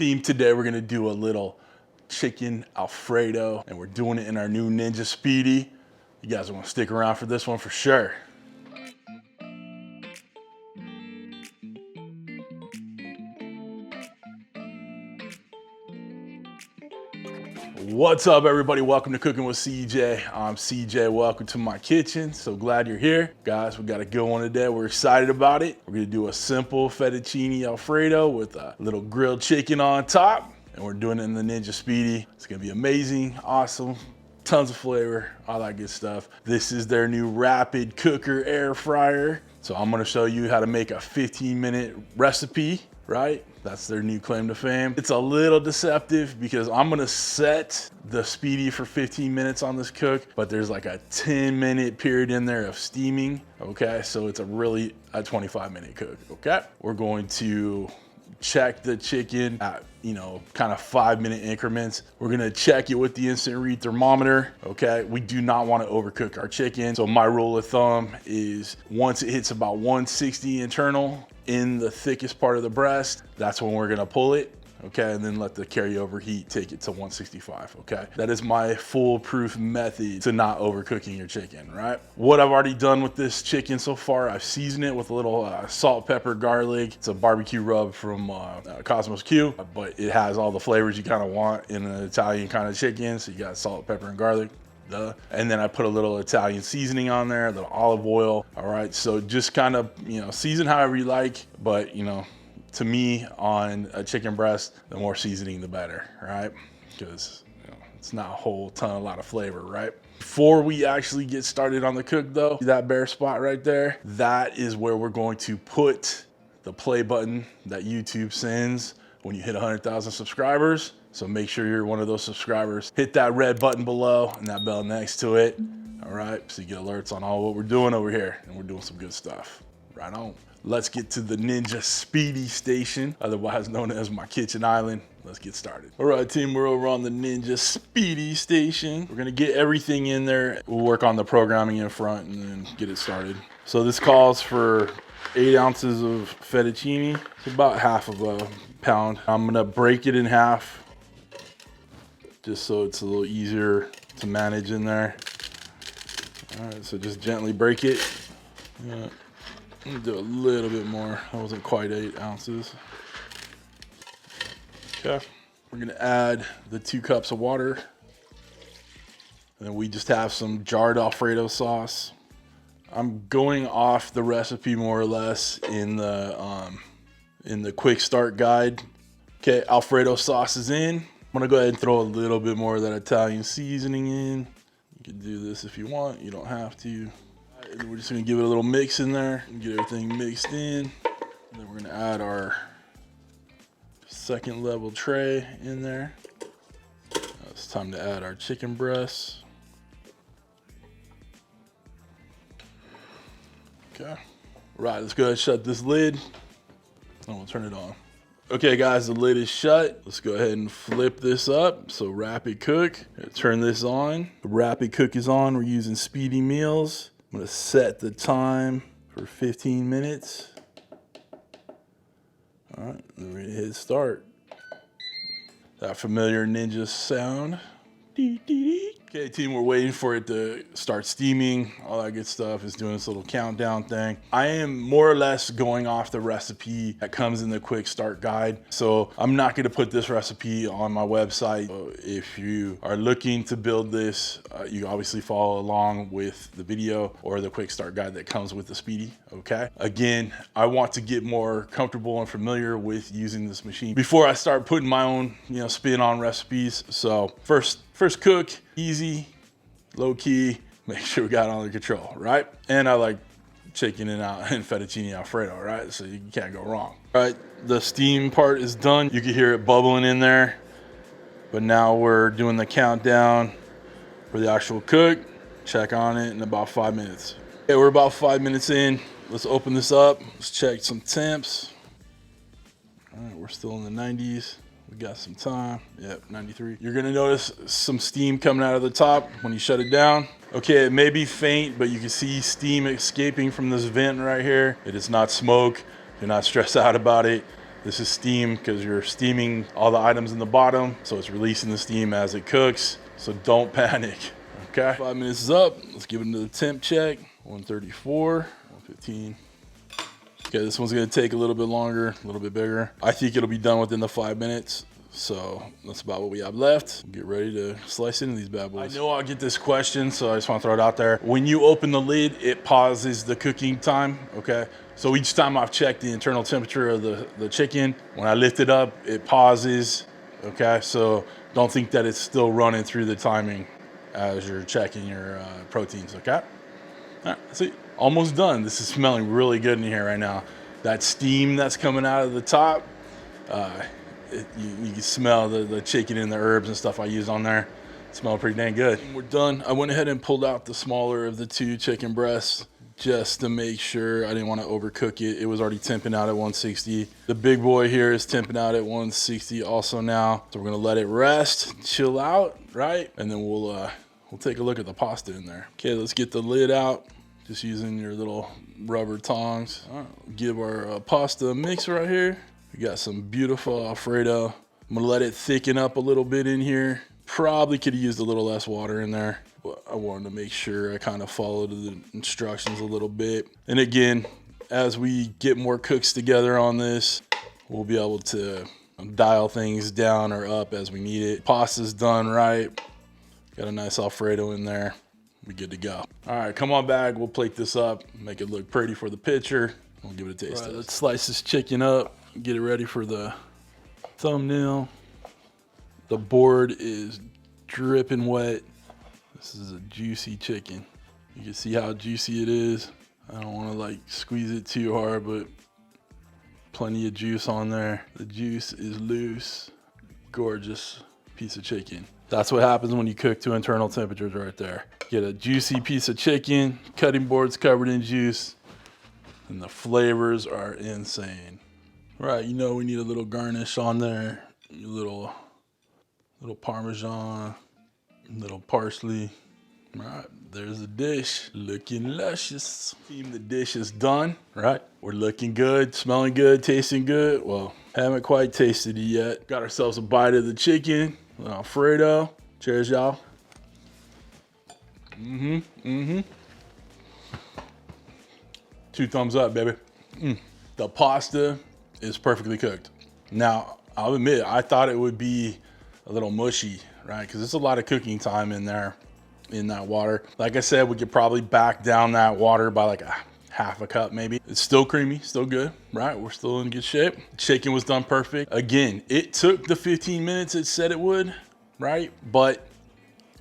Team, today we're gonna do a little chicken Alfredo, and we're doing it in our new Ninja Speedi. You guys are gonna stick around for this one for sure. What's up, everybody? Welcome to Cooking with CJ. I'm CJ. Welcome to my kitchen. So glad you're here. Guys, we got a good one today. We're excited about it. We're gonna do a simple fettuccine Alfredo with a little grilled chicken on top, and we're doing it in the Ninja Speedi. It's gonna be amazing, awesome, tons of flavor, all that good stuff. This is their new rapid cooker air fryer. So I'm gonna show you how to make a 15-minute recipe, right? That's their new claim to fame. It's a little deceptive because I'm gonna set the Speedi for 15 minutes on this cook, but there's like a 10-minute period in there of steaming, okay? So it's a 25-minute cook, okay? We're going to check the chicken at, kind of 5-minute increments. We're gonna check it with the instant read thermometer, okay? We do not wanna overcook our chicken. So my rule of thumb is once it hits about 160 internal in the thickest part of the breast, that's when we're gonna pull it, okay? And then let the carryover heat take it to 165, okay? That is my foolproof method to not overcooking your chicken, right? What I've already done with this chicken so far, I've seasoned it with a little salt, pepper, garlic. It's a barbecue rub from Cosmos Q, but it has all the flavors you kind of want in an Italian kind of chicken. So you got salt, pepper, and garlic. And then I put a little Italian seasoning on there, a little olive oil. All right, so just kind of, season however you like, but to me, on a chicken breast, the more seasoning, the better, right? Because it's not a whole ton, a lot of flavor, right? Before we actually get started on the cook though, that bare spot right there, that is where we're going to put the play button that YouTube sends when you hit 100,000 subscribers. So make sure you're one of those subscribers. Hit that red button below and that bell next to it. All right, so you get alerts on all what we're doing over here, and we're doing some good stuff. Right on. Let's get to the Ninja Speedi station, otherwise known as my kitchen island. Let's get started. All right, team, we're over on the Ninja Speedi station. We're gonna get everything in there. We'll work on the programming in front and then get it started. So this calls for 8 ounces of fettuccine. It's about half of a pound. I'm gonna break it in half, just so it's a little easier to manage in there. All right, so just gently break it. Do a little bit more. That wasn't quite 8 ounces. Okay, we're gonna add the 2 cups of water. And then we just have some jarred Alfredo sauce. I'm going off the recipe more or less in the quick start guide. Okay, Alfredo sauce is in. I'm gonna go ahead and throw a little bit more of that Italian seasoning in. You can do this if you want, you don't have to. And we're just gonna give it a little mix in there and get everything mixed in. And then we're gonna add our second level tray in there. Now it's time to add our chicken breasts. Okay, right, let's go ahead and shut this lid and we'll turn it on. Okay guys, the lid is shut. Let's go ahead and flip this up. So rapid cook, turn this on. The rapid cook is on, we're using Speedi meals. I'm gonna set the time for 15 minutes. All right, then we're gonna hit start. That familiar Ninja sound. Dee, dee, dee. Okay, team, we're waiting for it to start steaming. All that good stuff. It's doing this little countdown thing. I am more or less going off the recipe that comes in the quick start guide. So I'm not gonna put this recipe on my website. So if you are looking to build this, you obviously follow along with the video or the quick start guide that comes with the Speedi, okay? Again, I want to get more comfortable and familiar with using this machine before I start putting my own, spin on recipes. So first cook, easy, low key, make sure we got it under control, right? And I like chicken and fettuccine Alfredo, right? So you can't go wrong. All right, the steam part is done. You can hear it bubbling in there, but now we're doing the countdown for the actual cook. Check on it in about 5 minutes. Okay, we're about 5 minutes in. Let's open this up. Let's check some temps. All right, we're still in the 90s. We got some time. Yep, 93. You're gonna notice some steam coming out of the top when you shut it down. Okay, it may be faint, but you can see steam escaping from this vent right here. It is not smoke. Do not stress out about it. This is steam because you're steaming all the items in the bottom, so it's releasing the steam as it cooks. So don't panic, okay? 5 minutes is up. Let's give it another temp check. 134, 115. Okay, this one's gonna take a little bit longer, a little bit bigger. I think it'll be done within the 5 minutes. So that's about what we have left. Get ready to slice into these bad boys. I know I'll get this question, so I just want to throw it out there. When you open the lid, it pauses the cooking time, okay? So each time I've checked the internal temperature of the chicken, when I lift it up, it pauses, okay? So don't think that it's still running through the timing as you're checking your proteins, okay? All right, see, almost done. This is smelling really good in here right now. That steam that's coming out of the top, you can smell the chicken and the herbs and stuff I used on there. Smell pretty dang good. We're done. I went ahead and pulled out the smaller of the 2 chicken breasts just to make sure. I didn't want to overcook it. It was already temping out at 160. The big boy here is temping out at 160 also now. So we're gonna let it rest, chill out, right? And then we'll take a look at the pasta in there. Okay, let's get the lid out. Just using your little rubber tongs. All right, give our pasta a mix right here. We got some beautiful Alfredo. I'm gonna let it thicken up a little bit in here. Probably could have used a little less water in there, but I wanted to make sure I kind of followed the instructions a little bit. And again, as we get more cooks together on this, we'll be able to dial things down or up as we need it. Pasta's done right. Got a nice Alfredo in there. We're good to go. All right, come on back. We'll plate this up, make it look pretty for the picture. We'll give it a taste. All right, let's slice this chicken up. Get it ready for the thumbnail. The board is dripping wet. This is a juicy chicken. You can see how juicy it is. I don't want to like squeeze it too hard, but plenty of juice on there. The juice is loose. Gorgeous piece of chicken. That's what happens when you cook to internal temperatures right there. Get a juicy piece of chicken, cutting boards covered in juice, and the flavors are insane. Right, you know we need a little garnish on there, a little Parmesan, a little parsley. All right, there's the dish, looking luscious. The dish is done, right? We're looking good, smelling good, tasting good. Well, haven't quite tasted it yet. Got ourselves a bite of the chicken, Alfredo. Cheers, y'all. Two thumbs up, baby. The pasta is perfectly cooked. Now, I'll admit, I thought it would be a little mushy, right? Because there's a lot of cooking time in there, in that water. Like I said, we could probably back down that water by like a half a cup maybe. It's still creamy, still good, right? We're still in good shape. Chicken was done perfect. Again, it took the 15 minutes it said it would, right? But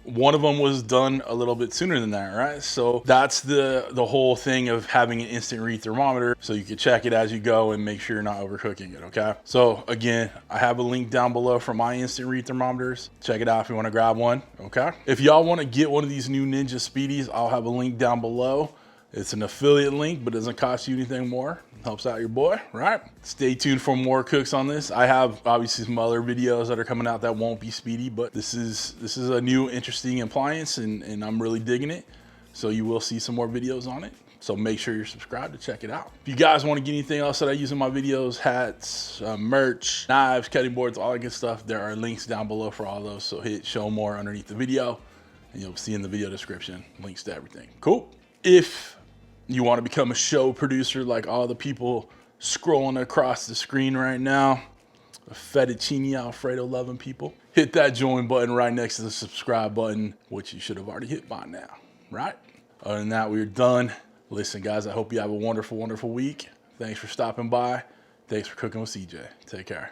one of them was done a little bit sooner than that, right? So that's the whole thing of having an instant read thermometer, so you can check it as you go and make sure you're not overcooking it, okay? So again, I have a link down below for my instant read thermometers. Check it out if you want to grab one, okay? If y'all want to get one of these new Ninja Speedis, I'll have a link down below. It's an affiliate link, but doesn't cost you anything more. Helps out your boy, right? Stay tuned for more cooks on this. I have obviously some other videos that are coming out that won't be speedy, but this is a new interesting appliance and I'm really digging it. So you will see some more videos on it. So make sure you're subscribed to check it out. If you guys want to get anything else that I use in my videos, hats, merch, knives, cutting boards, all that good stuff, there are links down below for all those. So hit show more underneath the video and you'll see in the video description links to everything. Cool. If you want to become a show producer like all the people scrolling across the screen right now, fettuccine Alfredo loving people, hit that join button right next to the subscribe button, which you should have already hit by now, right? Other than that, we're done. Listen, guys, I hope you have a wonderful, wonderful week. Thanks for stopping by. Thanks for cooking with CJ. Take care.